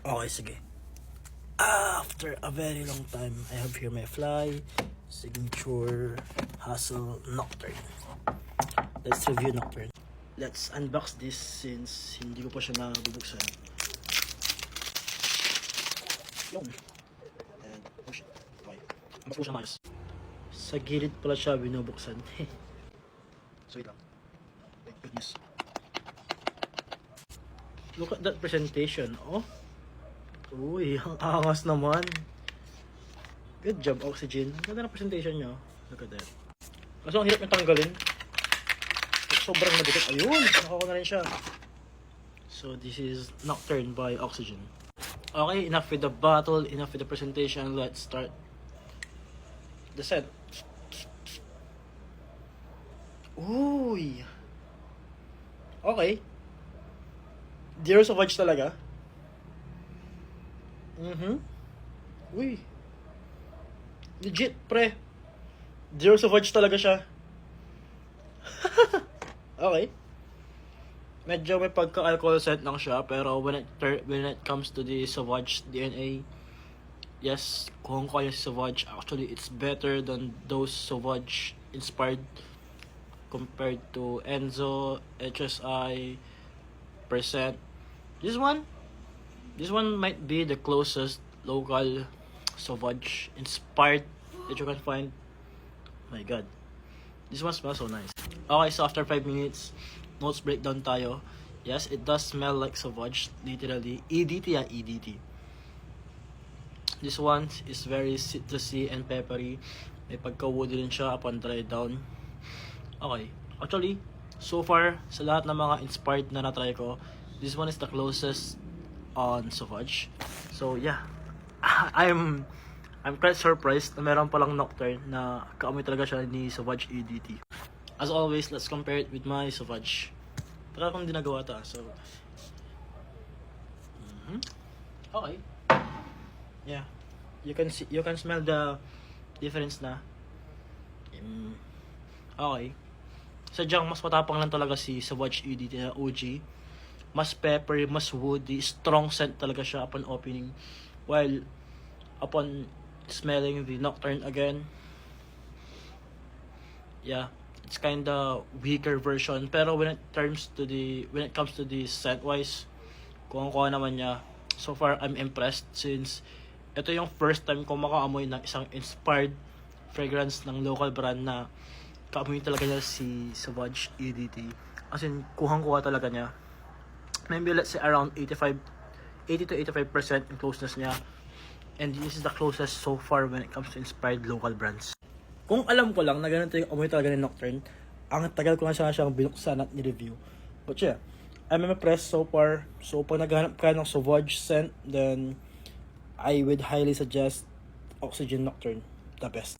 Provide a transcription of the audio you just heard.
Okay, sige. After a very long time, I have here my Fly Signature Hustle Nocturne. Let's review Nocturne. Let's unbox this since hindi ko pa siya nabubuksan. Yun. And, oh shit. Okay. Unbox po siya mayos. Sa gilid pala siya binubuksan. So, wait lang. Thank goodness. Look at that presentation. Oh. Uy, ang angas naman. Good job, Oxygen. Ang ganda ng presentation nyo. Look at that. Kaso ang hirap nyo tanggalin. Sobrang madikit. Ayun, nakakuha na rin siya. So, this is Nocturne by Oxygen. Okay, enough with the bottle, enough with the presentation. Let's start the set. Uy. Okay. Dear Sauvage talaga. Uy. Legit, pre. Dear Sauvage talaga siya. Okay. Medyo may pagka-alcohol scent lang siya, pero when it comes to the Sauvage DNA, yes, kung kaya si Sauvage, actually it's better than those Sauvage inspired compared to Enzo, HSI, Percent. This one might be the closest local Sauvage inspired that you can find. My god. This one smells so nice. Okay, so after 5 minutes, notes breakdown tayo. Yes, it does smell like Sauvage, literally. EDT. This one is very citrusy and peppery. May pagka-woody rin siya upon dry down. Okay. Actually, so far, sa lahat ng mga inspired na na-try ko, this one is the closest on Sauvage. So, yeah. I'm quite surprised na meron palang Nocturne na kaamoy talaga siya ni Sauvage EDT. As always, let's compare it with my Sauvage. Taka kung di nagawa ta. So, okay. Yeah. You can smell the difference na. Okay. Sadyang mas matapang lang talaga si Sauvage EDT na OG. Mas peppery, mas woody, strong scent talaga siya upon opening. While upon smelling the Nocturne again, yeah, it's kinda weaker version. Pero when it comes to the scent wise, kung naman niya, so far I'm impressed since ito yung first time ko makaamoy ng isang inspired fragrance ng local brand na kaamoy talaga niya si Sauvage EDT. As in, kuhang-kuha talaga niya. Maybe let's say around 80 to 85% in closeness niya. And this is the closest so far when it comes to inspired local brands. Kung alam ko lang na ganito yung amoy talaga ni Nocturne, ang tagal ko na siyang binuksan at ni-review. But yeah, I'm impressed so far. So pag naghahanap ka ng Sauvage scent, then I would highly suggest Oxygen Nocturne, the best.